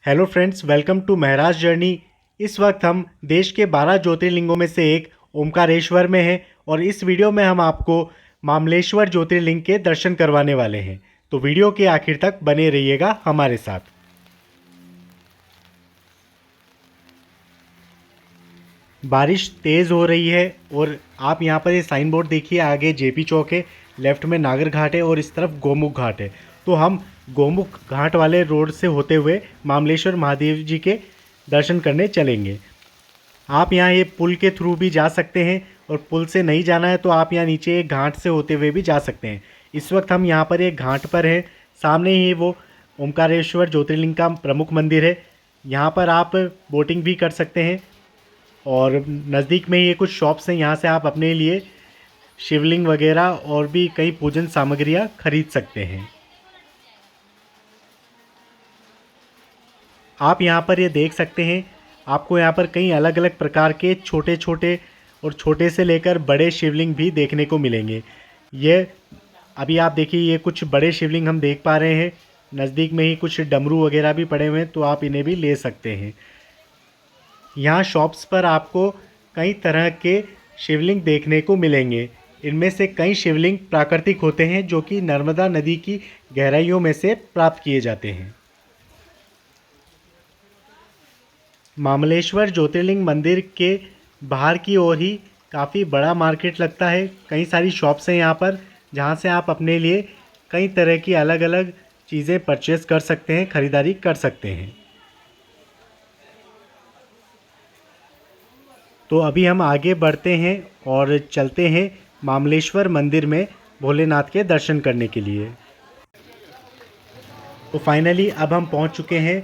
Hello friends, welcome to Maharaj journey. इस वक्त हम देश के 12 ज्योतिर्लिंगों में से एक ओमकारेश्वर में हैं और इस वीडियो में हम आपको मामलेश्वर ज्योतिर्लिंग के दर्शन करवाने वाले हैं। तो वीडियो के आखिर तक बने रहिएगा हमारे साथ। बारिश तेज़ हो रही है और आप यहाँ पर ये साइन बोर्ड देखिए, आगे जेपी चौक है, लेफ्ट में नागर घाट है और इस तरफ गोमुख घाट है। तो हम गोमुख घाट वाले रोड से होते हुए मामलेश्वर महादेव जी के दर्शन करने चलेंगे। आप यहाँ ये पुल के थ्रू भी जा सकते हैं और पुल से नहीं जाना है तो आप यहाँ नीचे एक घाट से होते हुए भी जा सकते हैं। इस वक्त हम यहाँ पर एक घाट पर हैं, सामने ही वो ओमकारेश्वर ज्योतिर्लिंग का प्रमुख मंदिर है। यहाँ पर आप बोटिंग भी कर सकते हैं और नज़दीक में ये कुछ शॉप्स हैं, यहाँ से आप अपने लिए शिवलिंग वगैरह और भी कई पूजन सामग्रियाँ खरीद सकते हैं। आप यहाँ पर ये देख सकते हैं, आपको यहाँ पर कई अलग अलग प्रकार के छोटे छोटे और छोटे से लेकर बड़े शिवलिंग भी देखने को मिलेंगे। ये अभी आप देखिए, ये कुछ बड़े शिवलिंग हम देख पा रहे हैं। नज़दीक में ही कुछ डमरू वगैरह भी पड़े हुए हैं, तो आप इन्हें भी ले सकते हैं। यहाँ शॉप्स पर आपको कई तरह के शिवलिंग देखने को मिलेंगे। इनमें से कई शिवलिंग प्राकृतिक होते हैं जो कि नर्मदा नदी की गहराइयों में से प्राप्त किए जाते हैं। मामलेश्वर ज्योतिर्लिंग मंदिर के बाहर की ओर ही काफ़ी बड़ा मार्केट लगता है। कई सारी शॉप्स हैं यहाँ पर, जहाँ से आप अपने लिए कई तरह की अलग अलग चीज़ें परचेज़ कर सकते हैं, ख़रीदारी कर सकते हैं। तो अभी हम आगे बढ़ते हैं और चलते हैं मामलेश्वर मंदिर में भोलेनाथ के दर्शन करने के लिए। तो फाइनली अब हम पहुंच चुके हैं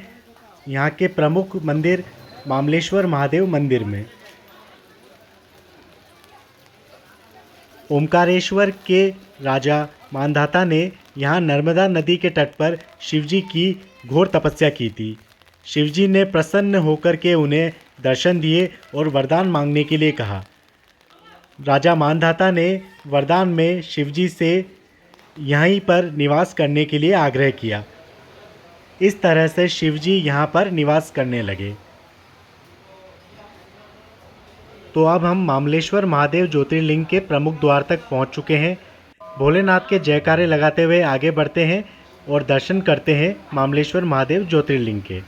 यहाँ के प्रमुख मंदिर मामलेश्वर महादेव मंदिर में। ओमकारेश्वर के राजा मांधाता ने यहाँ नर्मदा नदी के तट पर शिवजी की घोर तपस्या की थी। शिवजी ने प्रसन्न होकर के उन्हें दर्शन दिए और वरदान मांगने के लिए कहा। राजा मांधाता ने वरदान में शिवजी से यहीं पर निवास करने के लिए आग्रह किया। इस तरह से शिवजी यहाँ पर निवास करने लगे। तो अब हम मामलेश्वर महादेव ज्योतिर्लिंग के प्रमुख द्वार तक पहुँच चुके हैं। भोलेनाथ के जयकारे लगाते हुए आगे बढ़ते हैं और दर्शन करते हैं मामलेश्वर महादेव ज्योतिर्लिंग के।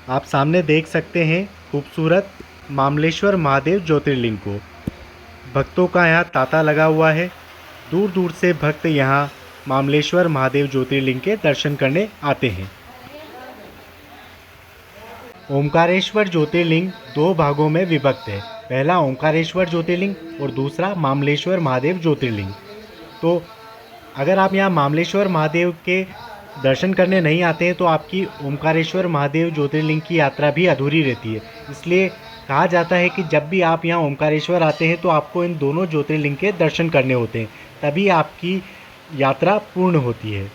आप सामने देख सकते हैं खूबसूरत मामलेश्वर महादेव ज्योतिर्लिंग को। भक्तों का यहाँ तांता लगा हुआ है। दूर दूर से भक्त यहाँ मामलेश्वर महादेव ज्योतिर्लिंग के दर्शन करने आते हैं। ओमकारेश्वर ज्योतिर्लिंग दो भागों में विभक्त है। पहला ओमकारेश्वर ज्योतिर्लिंग और दूसरा मामलेश्वर महादेव ज्योतिर्लिंग। तो अगर आप यहाँ मामलेश्वर महादेव के दर्शन करने नहीं आते हैं तो आपकी ओमकारेश्वर महादेव ज्योतिर्लिंग की यात्रा भी अधूरी रहती है। इसलिए कहा जाता है कि जब भी आप यहाँ ओमकारेश्वर आते हैं तो आपको इन दोनों ज्योतिर्लिंग के दर्शन करने होते हैं, तभी आपकी यात्रा पूर्ण होती है।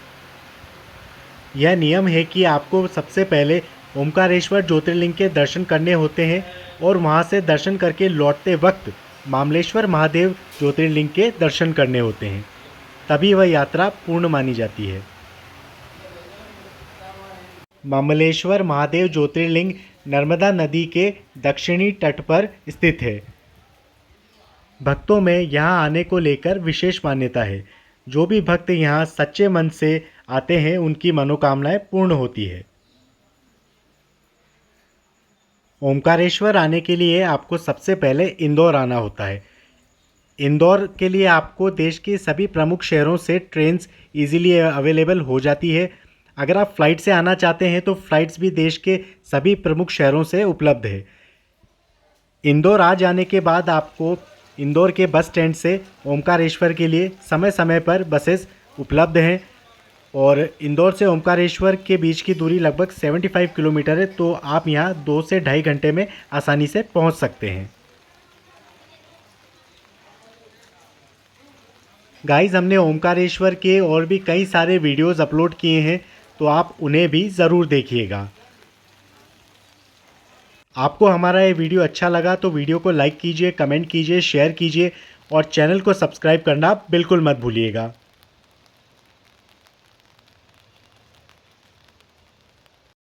यह नियम है कि आपको सबसे पहले ओमकारेश्वर ज्योतिर्लिंग के दर्शन करने होते हैं और वहाँ से दर्शन करके लौटते वक्त मामलेश्वर महादेव ज्योतिर्लिंग के दर्शन करने होते हैं, तभी वह यात्रा पूर्ण मानी जाती है। मामलेश्वर महादेव ज्योतिर्लिंग नर्मदा नदी के दक्षिणी तट पर स्थित है। भक्तों में यहाँ आने को लेकर विशेष मान्यता है। जो भी भक्त यहाँ सच्चे मन से आते हैं उनकी मनोकामनाएं पूर्ण होती है। ओमकारेश्वर आने के लिए आपको सबसे पहले इंदौर आना होता है। इंदौर के लिए आपको देश के सभी प्रमुख शहरों से ट्रेन्स इजीली अवेलेबल हो जाती है। अगर आप फ़्लाइट से आना चाहते हैं तो फ़्लाइट्स भी देश के सभी प्रमुख शहरों से उपलब्ध है। इंदौर आ जाने के बाद आपको इंदौर के बस स्टैंड से ओमकारेश्वर के लिए समय समय पर बसेस उपलब्ध हैं और इंदौर से ओमकारेश्वर के बीच की दूरी लगभग 75 किलोमीटर है। तो आप यहाँ 2 से ढाई घंटे में आसानी से पहुँच सकते हैं। गाइज़, हमने ओमकारेश्वर के और भी कई सारे वीडियोज़ अपलोड किए हैं, तो आप उन्हें भी ज़रूर देखिएगा। आपको हमारा ये वीडियो अच्छा लगा तो वीडियो को लाइक कीजिए, कमेंट कीजिए, शेयर कीजिए और चैनल को सब्सक्राइब करना बिल्कुल मत भूलिएगा।